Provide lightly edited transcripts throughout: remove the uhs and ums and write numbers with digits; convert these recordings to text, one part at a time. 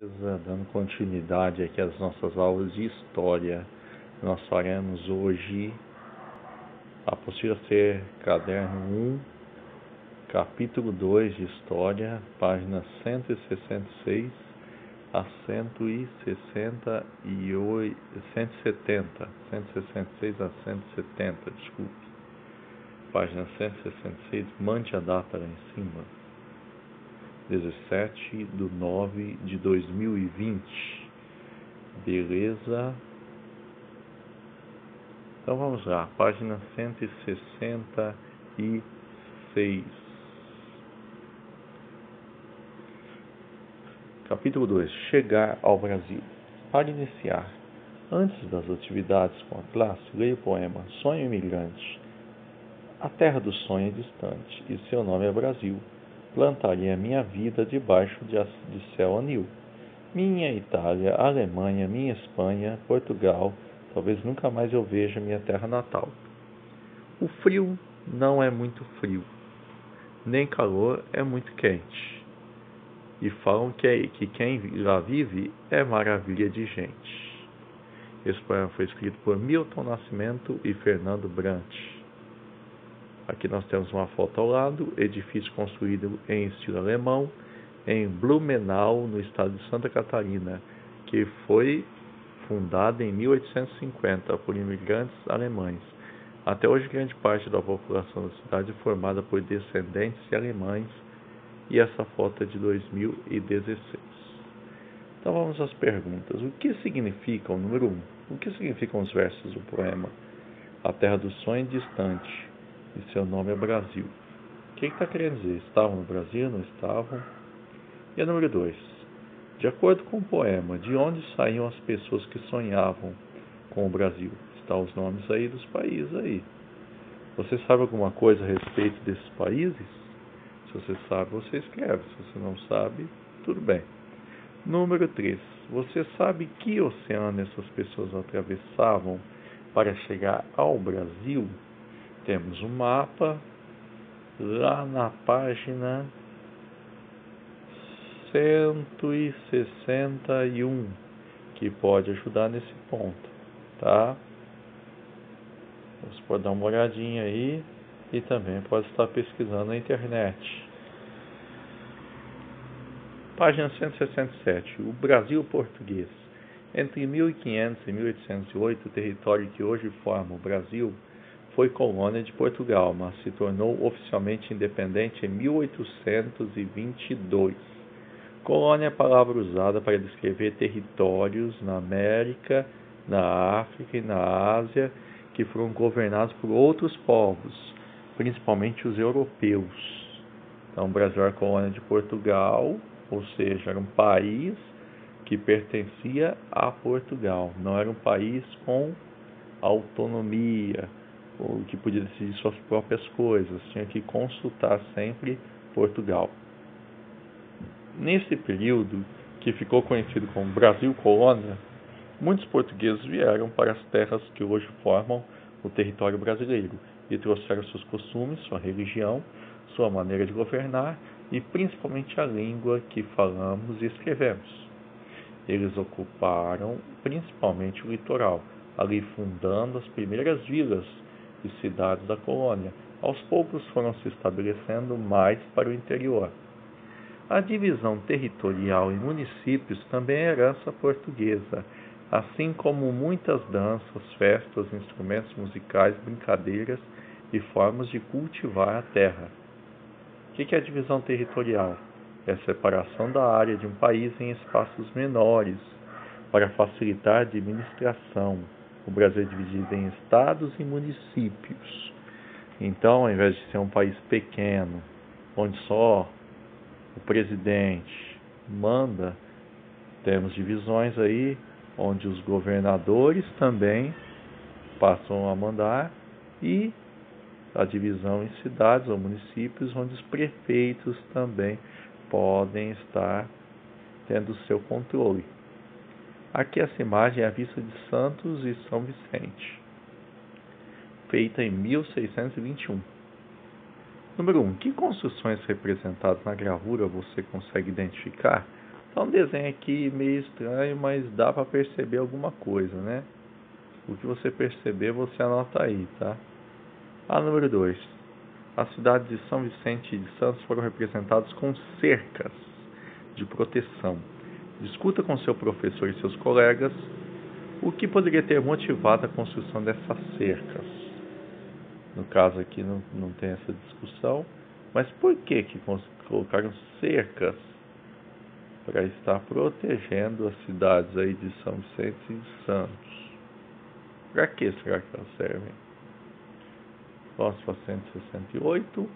Dando continuidade aqui às nossas aulas de História, nós faremos hoje a apostila C, caderno 1, capítulo 2 de História, páginas 166 a 170, 166 a 170, desculpe. Página 166, mande a data lá em cima. 17/9/2020. Beleza? Então vamos lá, página 166. Capítulo 2. Chegar ao Brasil. Para iniciar, antes das atividades com a classe, leia o poema Sonho Imigrante. A terra do sonho é distante, e seu nome é Brasil. Plantaria minha vida debaixo de céu anil. Minha Itália, Alemanha, minha Espanha, Portugal, talvez nunca mais eu veja minha terra natal. O frio não é muito frio, nem calor é muito quente. E falam que quem lá vive é maravilha de gente. Esse poema foi escrito por Milton Nascimento e Fernando Brant. Aqui nós temos uma foto ao lado, edifício construído em estilo alemão, em Blumenau, no estado de Santa Catarina, que foi fundado em 1850 por imigrantes alemães. Até hoje, grande parte da população da cidade é formada por descendentes de alemães, e essa foto é de 2016. Então vamos às perguntas. O que significa o número 1? O que significam os versos do poema? A terra do sonho distante, e seu nome é Brasil. O que está querendo dizer? Estavam no Brasil? Não estavam? E a número 2. De acordo com o poema, de onde saíam as pessoas que sonhavam com o Brasil? Estão os nomes aí dos países aí. Você sabe alguma coisa a respeito desses países? Se você sabe, você escreve. Se você não sabe, tudo bem. Número 3. Você sabe que oceano essas pessoas atravessavam para chegar ao Brasil? Temos um mapa lá na página 161 que pode ajudar nesse ponto, tá? Você pode dar uma olhadinha aí e também pode estar pesquisando na internet. Página 167. O Brasil português. Entre 1500 e 1808, o território que hoje forma o Brasil foi colônia de Portugal, mas se tornou oficialmente independente em 1822. Colônia é a palavra usada para descrever territórios na América, na África e na Ásia que foram governados por outros povos, principalmente os europeus. Então, o Brasil era colônia de Portugal, ou seja, era um país que pertencia a Portugal, não era um país com autonomia, ou que podia decidir suas próprias coisas, tinha que consultar sempre Portugal. Nesse período, que ficou conhecido como Brasil Colônia, muitos portugueses vieram para as terras que hoje formam o território brasileiro e trouxeram seus costumes, sua religião, sua maneira de governar e principalmente a língua que falamos e escrevemos. Eles ocuparam principalmente o litoral, ali fundando as primeiras vilas e cidades da colônia. Aos poucos foram se estabelecendo mais para o interior. A divisão territorial em municípios também é herança portuguesa, assim como muitas danças, festas, instrumentos musicais, brincadeiras e formas de cultivar a terra. O que é a divisão territorial? É a separação da área de um país em espaços menores para facilitar a administração. O Brasil é dividido em estados e municípios. Então, ao invés de ser um país pequeno, onde só o presidente manda, temos divisões aí, onde os governadores também passam a mandar, e a divisão em cidades ou municípios, onde os prefeitos também podem estar tendo seu controle. Aqui essa imagem é a vista de Santos e São Vicente, feita em 1621. Número 1. Que construções representadas na gravura você consegue identificar? Tá um desenho aqui meio estranho, mas dá para perceber alguma coisa, né? O que você perceber, você anota aí, tá? A número 2. As cidades de São Vicente e de Santos foram representadas com cercas de proteção. Discuta com seu professor e seus colegas o que poderia ter motivado a construção dessas cercas. No caso aqui não tem essa discussão, mas por que colocaram cercas para estar protegendo as cidades aí de São Vicente e de Santos? Para que será que elas servem? Próximo a 168.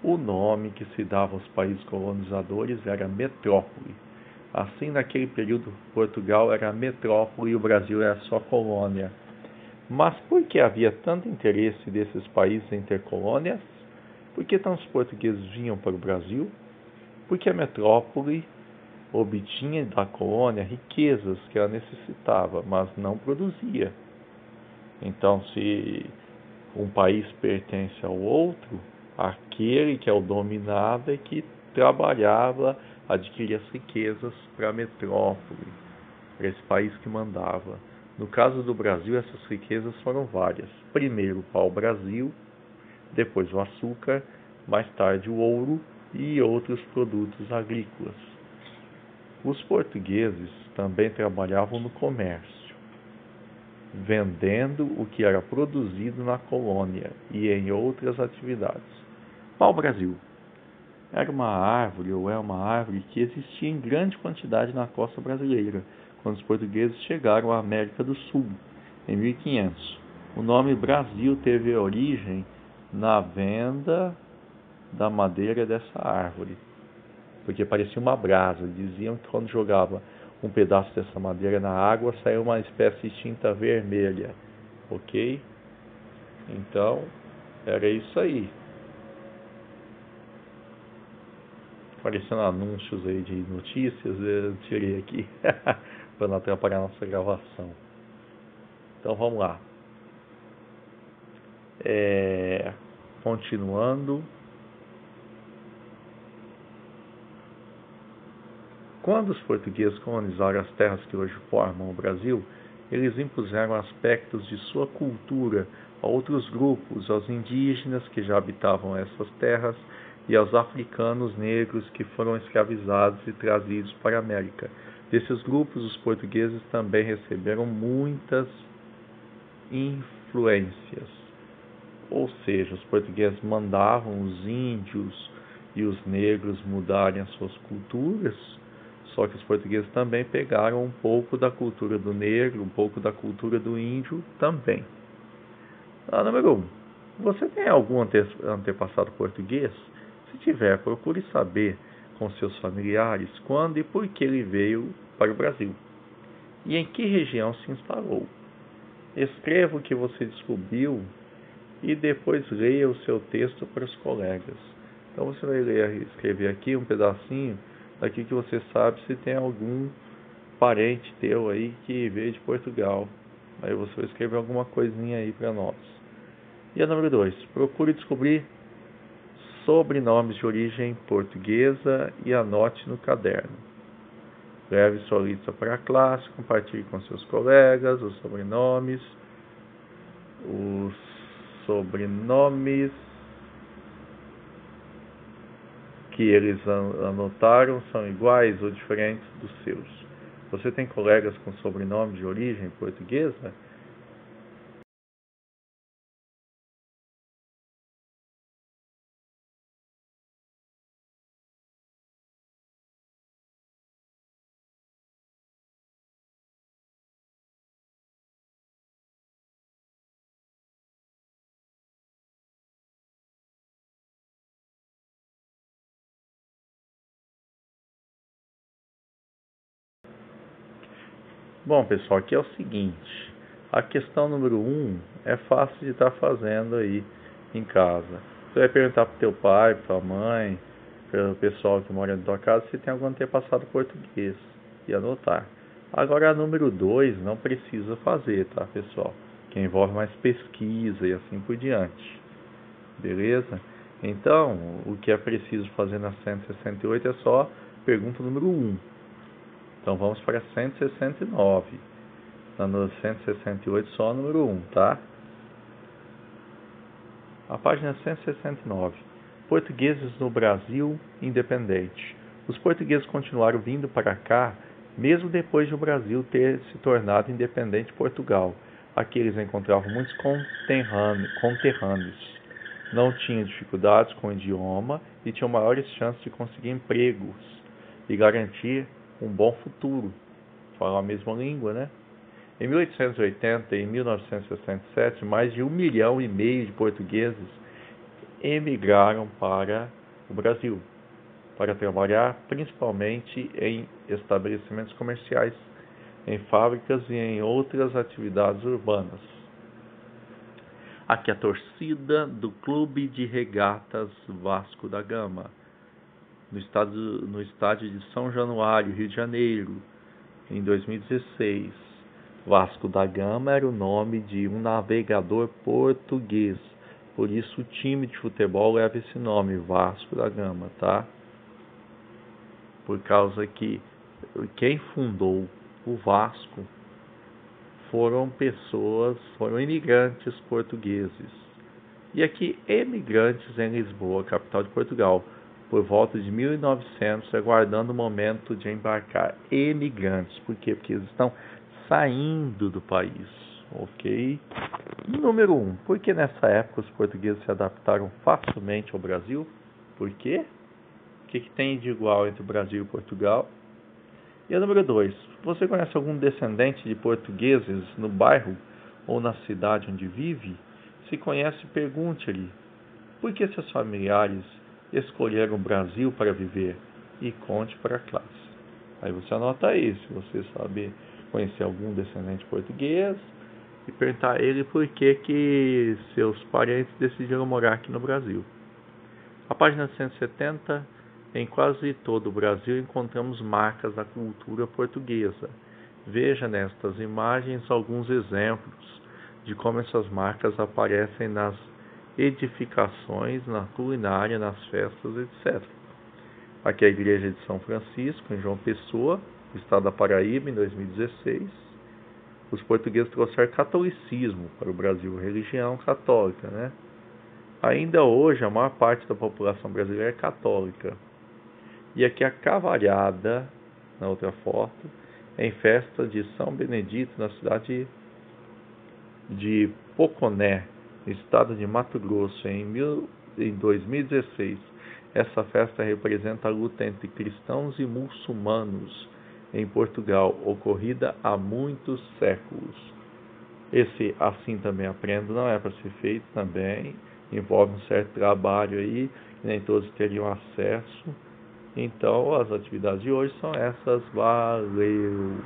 O nome que se dava aos países colonizadores era metrópole. Assim, naquele período, Portugal era a metrópole e o Brasil era só colônia. Mas por que havia tanto interesse desses países em ter colônias? Por que tantos portugueses vinham para o Brasil? Porque a metrópole obtinha da colônia riquezas que ela necessitava, mas não produzia. Então, se um país pertence ao outro, aquele que é o dominado é que trabalhava, adquiria as riquezas para a metrópole, para esse país que mandava. No caso do Brasil, essas riquezas foram várias. Primeiro o pau-brasil, depois o açúcar, mais tarde o ouro e outros produtos agrícolas. Os portugueses também trabalhavam no comércio, vendendo o que era produzido na colônia e em outras atividades. Pau-brasil era uma árvore, ou é uma árvore, que existia em grande quantidade na costa brasileira, quando os portugueses chegaram à América do Sul, em 1500. O nome Brasil teve origem na venda da madeira dessa árvore, porque parecia uma brasa. Diziam que quando jogava um pedaço dessa madeira na água, saía uma espécie de tinta vermelha, ok? Então, era isso aí. Aparecendo anúncios aí de notícias, eu tirei aqui para não atrapalhar a nossa gravação. Então vamos lá. Continuando. Quando os portugueses colonizaram as terras que hoje formam o Brasil, eles impuseram aspectos de sua cultura a outros grupos, aos indígenas que já habitavam essas terras e aos africanos negros que foram escravizados e trazidos para a América. Desses grupos, os portugueses também receberam muitas influências. Ou seja, os portugueses mandavam os índios e os negros mudarem as suas culturas, só que os portugueses também pegaram um pouco da cultura do negro, um pouco da cultura do índio também. Número 1. Você tem algum antepassado português? Se tiver, procure saber com seus familiares quando e por que ele veio para o Brasil e em que região se instalou. Escreva o que você descobriu e depois leia o seu texto para os colegas. Então você vai escrever aqui um pedacinho daqui que você sabe se tem algum parente teu aí que veio de Portugal. Aí você vai escrever alguma coisinha aí para nós. E a número 2, procure descobrir sobrenomes de origem portuguesa e anote no caderno. Leve sua lista para a classe, compartilhe com seus colegas os sobrenomes que eles anotaram são iguais ou diferentes dos seus. Você tem colegas com sobrenome de origem portuguesa? Bom, pessoal, aqui é o seguinte. A questão número 1 é fácil de estar fazendo aí em casa. Você vai perguntar para o teu pai, para tua mãe, para o pessoal que mora na tua casa se tem algum antepassado português e anotar. Agora, a número 2 não precisa fazer, tá, pessoal? Que envolve mais pesquisa e assim por diante. Beleza? Então, o que é preciso fazer na 168 é só pergunta número 1. Então vamos para 169. Na 168 só o número 1, tá? A página 169. Portugueses no Brasil independente. Os portugueses continuaram vindo para cá, mesmo depois de o Brasil ter se tornado independente de Portugal. Aqui eles encontravam muitos conterrâneos. Não tinham dificuldades com o idioma e tinham maiores chances de conseguir empregos e garantir um bom futuro. Falar a mesma língua, né? Em 1880 e em 1967, mais de 1,5 milhão de portugueses emigraram para o Brasil, para trabalhar principalmente em estabelecimentos comerciais, em fábricas e em outras atividades urbanas. Aqui a torcida do Clube de Regatas Vasco da Gama, no estádio de São Januário, Rio de Janeiro, em 2016. Vasco da Gama era o nome de um navegador português, por isso o time de futebol leva esse nome, Vasco da Gama, tá? Por causa que quem fundou o Vasco foram imigrantes portugueses. E aqui, emigrantes em Lisboa, capital de Portugal, por volta de 1900, aguardando o momento de embarcar. Emigrantes, por quê? Porque eles estão saindo do país, ok? Número 1. Por que nessa época os portugueses se adaptaram facilmente ao Brasil? Por quê? O que tem de igual entre o Brasil e Portugal? E a número 2. Você conhece algum descendente de portugueses no bairro ou na cidade onde vive? Se conhece, pergunte-lhe por que seus familiares escolheram o Brasil para viver e conte para a classe. Aí você anota aí, se você sabe conhecer algum descendente português e perguntar a ele por que seus parentes decidiram morar aqui no Brasil. A página 170, em quase todo o Brasil encontramos marcas da cultura portuguesa. Veja nestas imagens alguns exemplos de como essas marcas aparecem nas edificações, na culinária, nas festas, etc. Aqui é a igreja de São Francisco, em João Pessoa, estado da Paraíba, em 2016. Os portugueses trouxeram catolicismo para o Brasil, religião católica, né? Ainda hoje, a maior parte da população brasileira é católica. E aqui a cavalhada, na outra foto, em festa de São Benedito, na cidade de Poconé, no estado de Mato Grosso, em 2016. Essa festa representa a luta entre cristãos e muçulmanos em Portugal, ocorrida há muitos séculos. Esse assim também aprendo não é para ser feito também, envolve um certo trabalho aí, que nem todos teriam acesso. Então as atividades de hoje são essas. Valeu!